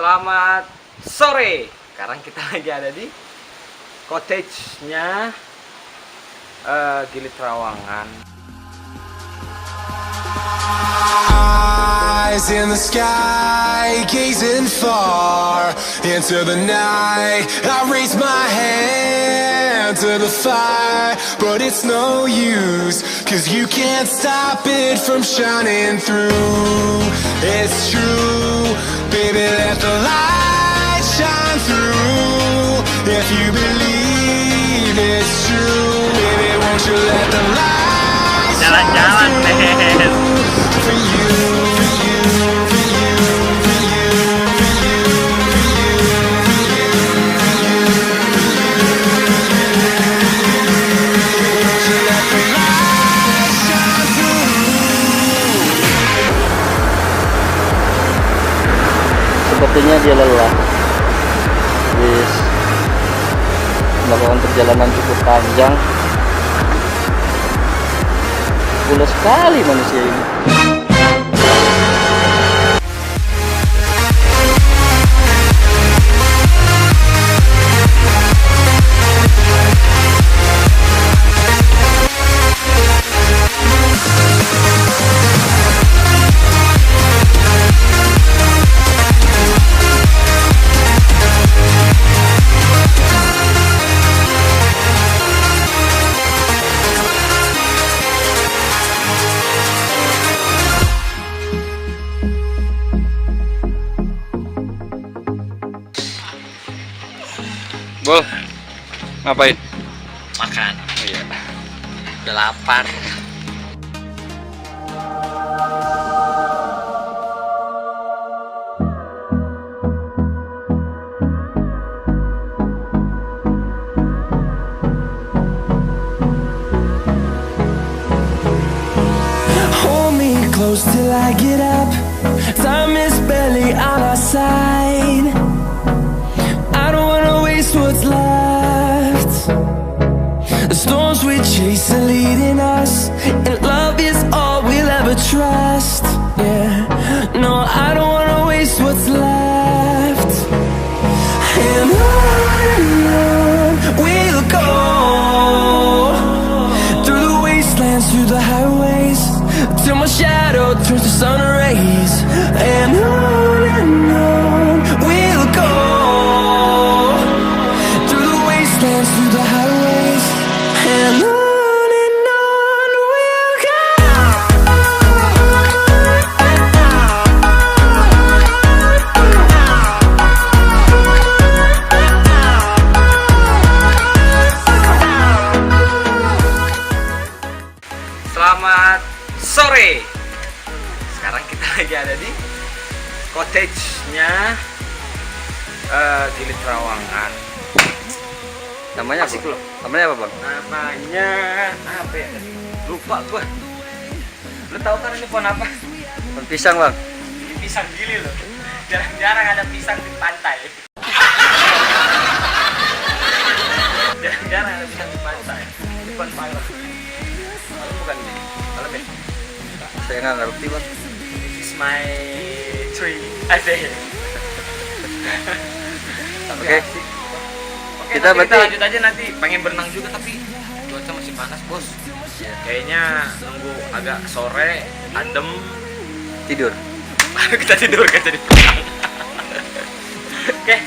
Selamat sore. Sekarang kita lagi ada di cottage-nya Gili Trawangan. Eyes in the sky, gazing far into the night. I raise my hand to the fire, but it's no use, 'cause you can't stop it from shining through. It's true, baby, let the light shine through. If you believe it's true, baby, won't you let the light shine through. For you, for you, for you, for you, for you, for you, for you, for you, won't you let the light shine through. Sepertinya dia lelah. Habis melakukan perjalanan cukup panjang. Gula sekali manusia ini. Bol, ngapain? Makan. Oh, iya. Udah lapar. Hold me close till I get up. Time is barely on our side. I don't wanna waste what's left. The storms we chase are leading us, and love is all we'll ever trust. Yeah, no, I don't wanna waste what's left. And on we'll go, through the wastelands, through the highways, till my shadow turns to sun rays. And on we'll go, through the wastelands, through the highways, and on we'll go. Selamat sore. Sekarang kita lagi ada di cottage-nya Gili Trawangan. Namanya Asik apa? loh. Namanya apa, Bang? Namanya apa ya? Lupa gua. Lu tahu kan ini pohon apa? Pohon pisang, Bang. Ini pisang gili loh. Jarang-jarang ada pisang di pantai. Jarang-jarang ada pisang di pantai. Ini pohon palem. Palem bukan ini. Palem ya? Saya nggak ngerti, Bang. This is my tree. Asik. Tapi Oke. asik. Oke, Kita nanti berarti- lanjut aja nanti. Pengen berenang juga tapi cuaca masih panas, Bos. Kayaknya nunggu agak sore, adem. Tidur. Kita tidur kan jadi berenang. Oke.